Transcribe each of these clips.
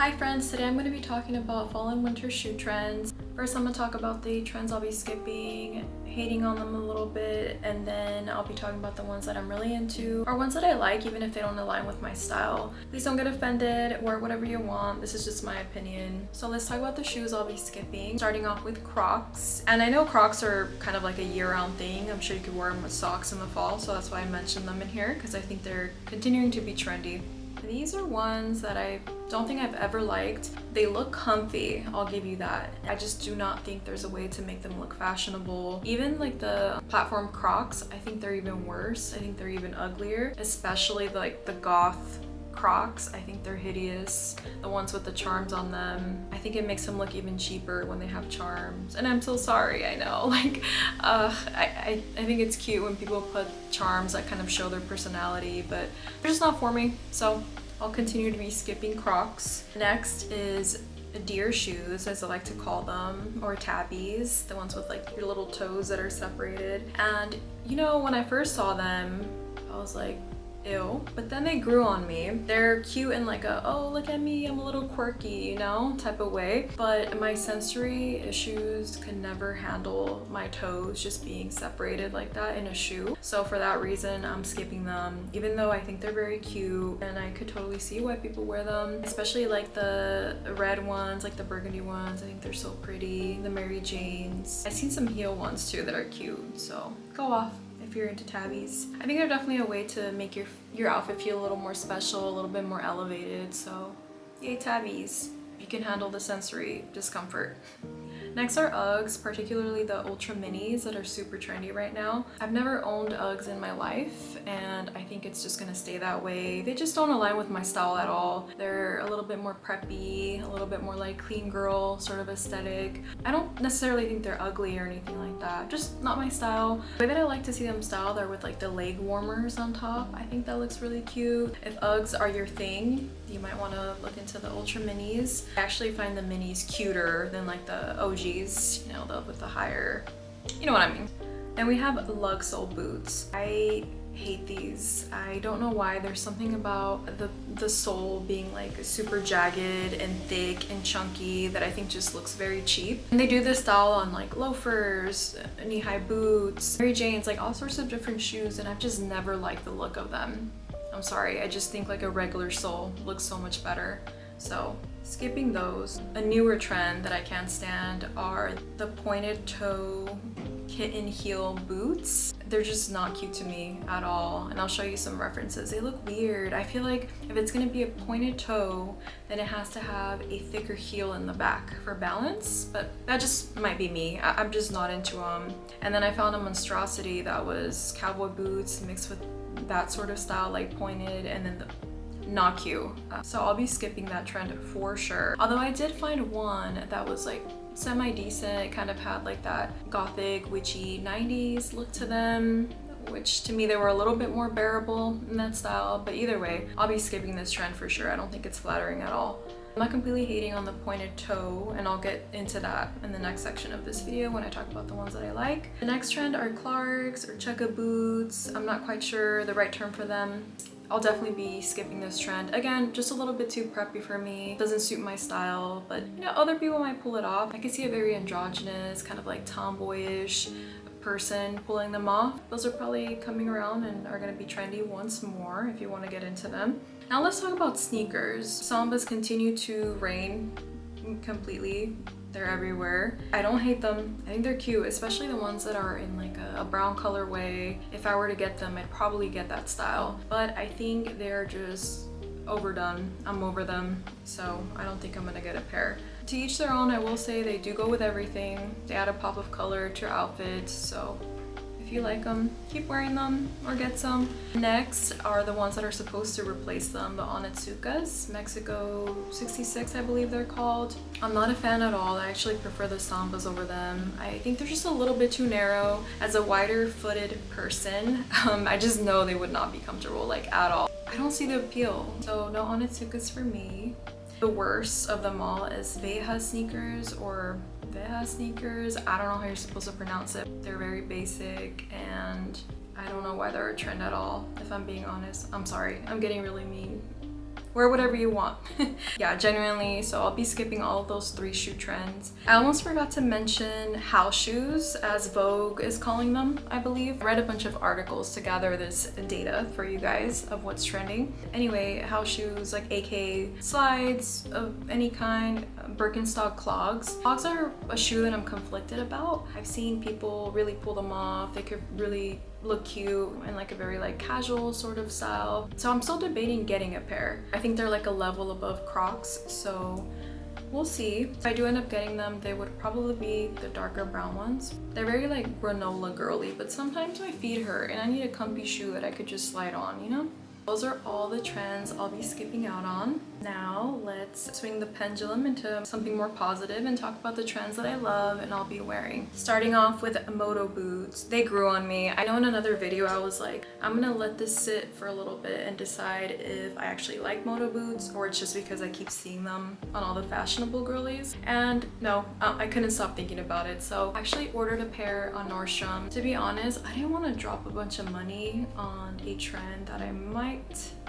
Hi friends, today I'm going to be talking about fall and winter shoe trends. First I'm going to talk about the trends I'll be skipping, hating on them a little bit, and then I'll be talking about the ones that I'm really into or ones that I like even if they don't align with my style. Please don't get offended, wear whatever you want, this is just my opinion. So let's talk about the shoes I'll be skipping, starting off with Crocs. And I know Crocs are kind of like a year-round thing. I'm sure you could wear them with socks in the fall, so that's why I mentioned them in here because I think they're continuing to be trendy. These are ones that I don't think I've ever liked. They look comfy, I'll give you that. I just do not think there's a way to make them look fashionable. Even like the platform Crocs, I think they're even worse. I think they're even uglier, especially like the goth Crocs. I think they're hideous. The ones with the charms on them. I think it makes them look even cheaper when they have charms. And I'm so sorry, I know. Like, I think it's cute when people put charms that kind of show their personality, but they're just not for me. So I'll continue to be skipping Crocs. Next is deer shoes, as I like to call them, or tabbies, the ones with like your little toes that are separated. And you know, when I first saw them, I was like, ew, but then they grew on me. They're cute in like a, oh, look at me, I'm a little quirky, you know, type of way. But my sensory issues can never handle my toes just being separated like that in a shoe. So for that reason, I'm skipping them, even though I think they're very cute and I could totally see why people wear them, especially like the red ones, like the burgundy ones. I think they're so pretty. The Mary Janes. I've seen some heel ones too that are cute, so go off if you're into tabbies. I think they're definitely a way to make your outfit feel a little more special, a little bit more elevated, so yay tabbies. You can handle the sensory discomfort. Next are Uggs, particularly the Ultra Minis that are super trendy right now. I've never owned Uggs in my life and I think it's just gonna stay that way. They just don't align with my style at all. They're a little bit more preppy, a little bit more like clean girl sort of aesthetic. I don't necessarily think they're ugly or anything like that, just not my style. The way that I like to see them styled are with like the leg warmers on top. I think that looks really cute. If Uggs are your thing, you might want to look into the Ultra Minis. I actually find the minis cuter than like the OGs, you know, with the higher, you know what I mean. Then we have lug sole boots. I hate these. I don't know why. There's something about the sole being like super jagged and thick and chunky that I think just looks very cheap. And they do this style on like loafers, knee-high boots, Mary Janes, like all sorts of different shoes, and I've just never liked the look of them. I'm sorry, I just think like a regular sole looks so much better. So skipping those. A newer trend that I can't stand are the pointed toe kitten heel boots. They're just not cute to me at all, and I'll show you some references. They look weird. I feel like if it's gonna be a pointed toe, then it has to have a thicker heel in the back for balance, but that just might be me. I'm just not into them. And then I found a monstrosity that was cowboy boots mixed with that sort of style, like pointed, and then not cute. So I'll be skipping that trend for sure. Although I did find one that was like semi-decent, kind of had like that gothic witchy 90s look to them, which to me they were a little bit more bearable in that style. But either way, I'll be skipping this trend for sure. I don't think it's flattering at all. I'm not completely hating on the pointed toe, and I'll get into that in the next section of this video when I talk about the ones that I like. The next trend are Clarks or chukka boots. I'm not quite sure the right term for them. I'll definitely be skipping this trend. Again, just a little bit too preppy for me. Doesn't suit my style, but you know, other people might pull it off. I can see a very androgynous, kind of like tomboyish person pulling them off. Those are probably coming around and are gonna be trendy once more if you want to get into them. Now let's talk about sneakers. Sambas continue to reign completely. They're everywhere. I don't hate them. I think they're cute, especially the ones that are in like a brown colorway. If I were to get them, I'd probably get that style. But I think they're just overdone. I'm over them, so I don't think I'm gonna get a pair. To each their own. I will say they do go with everything. They add a pop of color to your outfits, so if you like them, keep wearing them or get some. Next are the ones that are supposed to replace them, the Onitsukas, Mexico 66 I believe they're called. I'm not a fan at all. I actually prefer the Sambas over them. I think they're just a little bit too narrow. As a wider footed person, I just know they would not be comfortable like at all. I don't see the appeal, so no Onitsukas for me. The worst of them all is Veja sneakers or Veja sneakers. I don't know how you're supposed to pronounce it. They're very basic and I don't know why they're a trend at all, if I'm being honest. I'm sorry, I'm getting really mean. wear whatever you want. Yeah, genuinely. So I'll be skipping all of those 3 shoe trends. I almost forgot to mention house shoes, as Vogue is calling them, I believe. I read a bunch of articles to gather this data for you guys of what's trending. Anyway, house shoes like AK slides of any kind, Birkenstock clogs. Clogs are a shoe that I'm conflicted about. I've seen people really pull them off. They could really look cute in like a very like casual sort of style. So I'm still debating getting a pair. I think they're like a level above Crocs, so we'll see. If I do end up getting them, they would probably be the darker brown ones. They're very like granola girly, but sometimes my feet hurt and I need a comfy shoe that I could just slide on, you know? Those are all the trends I'll be skipping out on. Now let's swing the pendulum into something more positive and talk about the trends that I love and I'll be wearing. Starting off with moto boots. They grew on me. I know in another video I was like, I'm gonna let this sit for a little bit and decide if I actually like moto boots or it's just because I keep seeing them on all the fashionable girlies. And no, I couldn't stop thinking about it. So I actually ordered a pair on Nordstrom. To be honest, I didn't want to drop a bunch of money on a trend that I might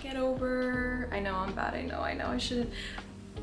get over. I know I'm bad. I know I shouldn't.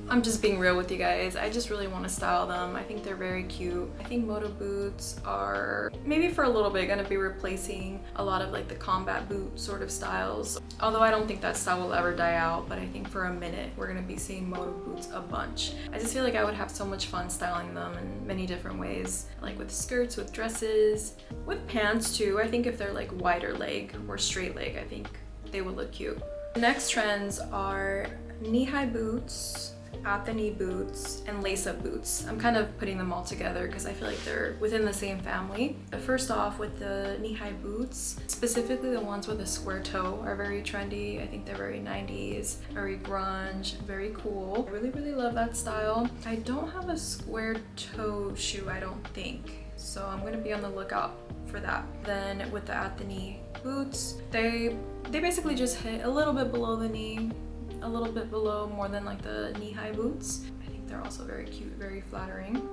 I'm just being real with you guys. I just really want to style them. I think they're very cute. I think moto boots are maybe for a little bit gonna be replacing a lot of like the combat boot sort of styles. Although I don't think that style will ever die out, but I think for a minute we're gonna be seeing moto boots a bunch. I just feel like I would have so much fun styling them in many different ways, like with skirts, with dresses, with pants too. I think if they're like wider leg or straight leg, I think they would look cute. The next trends are knee-high boots, at the knee boots, and lace-up boots. I'm kind of putting them all together because I feel like they're within the same family. But first off, with the knee-high boots, specifically the ones with a square toe are very trendy. I think they're very 90s, very grunge, very cool. I really love that style. I don't have a square toe shoe, I don't think. So I'm gonna be on the lookout for that. Then with the at the knee boots, they basically just hit a little bit below the knee, a little bit below more than like the knee-high boots. I think they're also very cute, very flattering.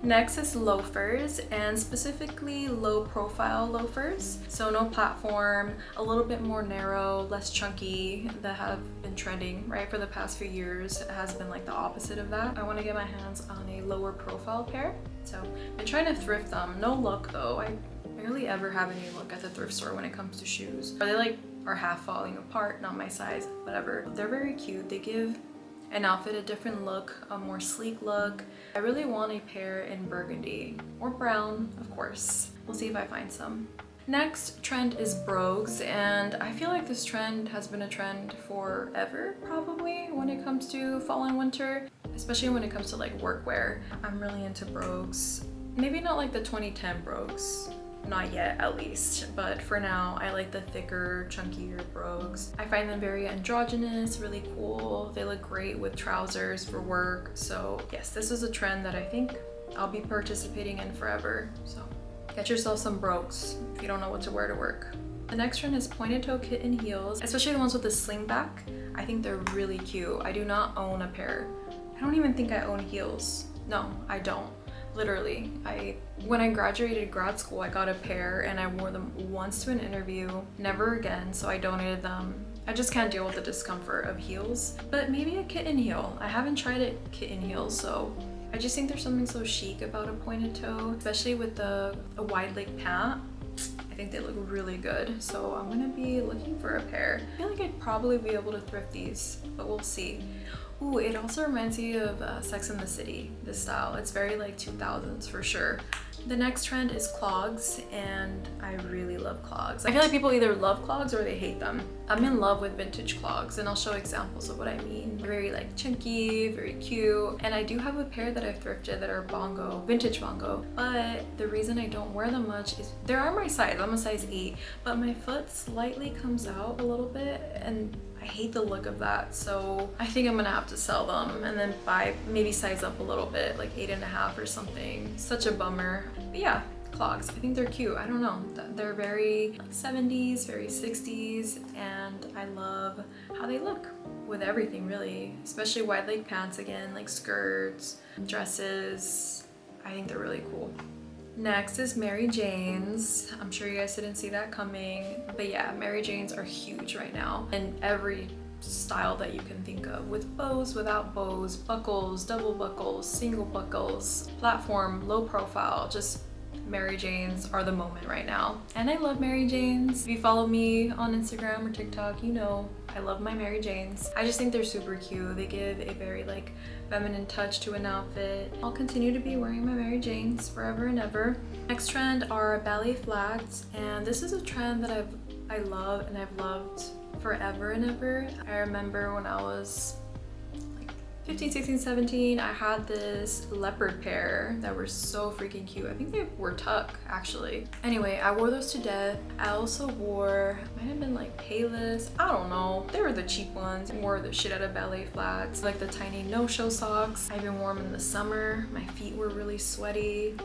Next is loafers, and specifically low profile loafers. So no platform, a little bit more narrow, less chunky, that have been trending, right? For the past few years, it has been like the opposite of that. I want to get my hands on a lower profile pair. So I've been trying to thrift them. No luck though. I barely ever have any luck at the thrift store when it comes to shoes. Or they like are half falling apart, not my size, whatever. They're very cute. They give an outfit a different look, a more sleek look. I really want a pair in burgundy or brown, of course. We'll see if I find some. Next trend is brogues, and I feel like this trend has been a trend forever, probably, when it comes to fall and winter, especially when it comes to like workwear. I'm really into brogues. Maybe not like the 2010 brogues. Not yet, at least, but for now I like the thicker, chunkier brogues. I find them very androgynous, really cool. They look great with trousers for work. So yes, this is a trend that I think I'll be participating in forever. So get yourself some brogues if you don't know what to wear to work. The next trend is pointed toe kitten heels, especially the ones with the sling back. I think they're really cute. I do not own a pair. I don't even think I own heels. No, I don't. Literally, when I graduated grad school, I got a pair and I wore them once to an interview, never again, so I donated them. I just can't deal with the discomfort of heels, but maybe a kitten heel. I haven't tried a kitten heel, so I just think there's something so chic about a pointed toe, especially with a wide leg pant. I think they look really good, so I'm gonna be looking for a pair. I feel like I'd probably be able to thrift these, but we'll see. Ooh, it also reminds me of Sex and the City, this style. It's very like 2000s for sure. The next trend is clogs, and I really love clogs. I feel like people either love clogs or they hate them. I'm in love with vintage clogs, and I'll show examples of what I mean. Very like chunky, very cute. And I do have a pair that I've thrifted that are bongo, vintage bongo. But the reason I don't wear them much is they are my size. I'm a size 8, but my foot slightly comes out a little bit, and I hate the look of that, so I think I'm gonna have to sell them and then maybe size up a little bit, like 8.5 or something. Such a bummer. But yeah, clogs, I think they're cute. I don't know, they're very like 70s, very 60s, and I love how they look with everything really, especially wide leg pants again, like skirts, dresses. I think they're really cool. Next is Mary Janes. I'm sure you guys didn't see that coming, but yeah, Mary Janes are huge right now in every style that you can think of, with bows, without bows, buckles, double buckles, single buckles, platform, low profile. Just Mary Janes are the moment right now. And I love Mary Janes. If you follow me on Instagram or TikTok, you know I love my Mary Janes. I just think they're super cute. They give a very like feminine touch to an outfit. I'll continue to be wearing my Mary Janes forever and ever. Next trend are ballet flats, and this is a trend that I love and I've loved forever and ever. I remember when I was 15, 16, 17, I had this leopard pair that were so freaking cute. I think they were tuck, actually. Anyway, I wore those to death. I also wore, might have been like Payless, I don't know. They were the cheap ones. I wore the shit out of ballet flats, like the tiny no-show socks. I even wore them in the summer. My feet were really sweaty.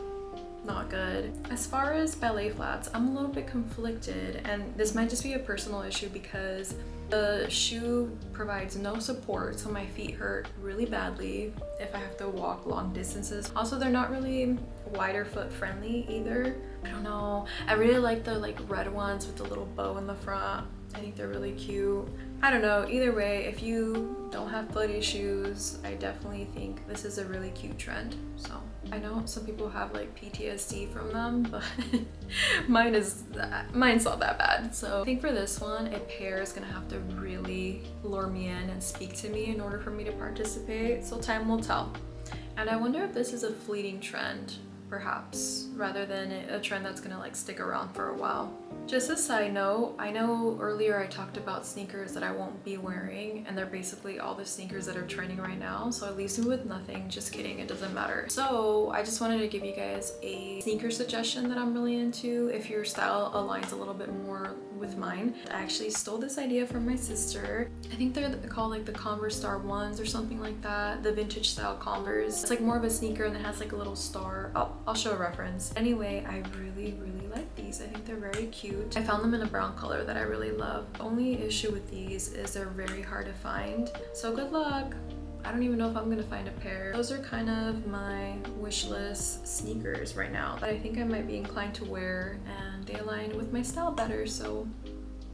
Not good. As far as ballet flats, I'm a little bit conflicted, and this might just be a personal issue because the shoe provides no support, so my feet hurt really badly if I have to walk long distances. Also, they're not really wider foot friendly either. I don't know. I really like the red ones with the little bow in the front. I think they're really cute. I don't know, either way, if you don't have foot issues, I definitely think this is a really cute trend. So I know some people have like PTSD from them, but mine's not that bad. So I think for this one, a pair is gonna have to really lure me in and speak to me in order for me to participate. So time will tell. And I wonder if this is a fleeting trend, perhaps, rather than a trend that's gonna like stick around for a while. Just a side note, I know earlier I talked about sneakers that I won't be wearing, and they're basically all the sneakers that are trending right now, so it leaves me with nothing. Just kidding, it doesn't matter. So I just wanted to give you guys a sneaker suggestion that I'm really into if your style aligns a little bit more with mine. I actually stole this idea from my sister. I think they're called like the Converse Star 1s or something like that, the vintage style Converse. It's like more of a sneaker and it has like a little star. I'll show a reference. Anyway, I really like these. I think they're very cute. I found them in a brown color that I really love. The only issue with these is they're very hard to find, so good luck. I don't even know if I'm gonna find a pair. Those are kind of my wish list sneakers right now that I think I might be inclined to wear, and they align with my style better. So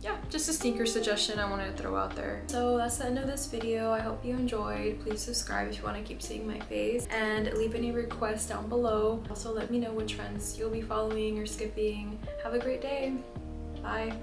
yeah, just a sneaker suggestion I wanted to throw out there. So that's the end of this video. I hope you enjoyed. Please subscribe if you want to keep seeing my face, and leave any requests down below. Also let me know what trends you'll be following or skipping. Have a great day. Bye.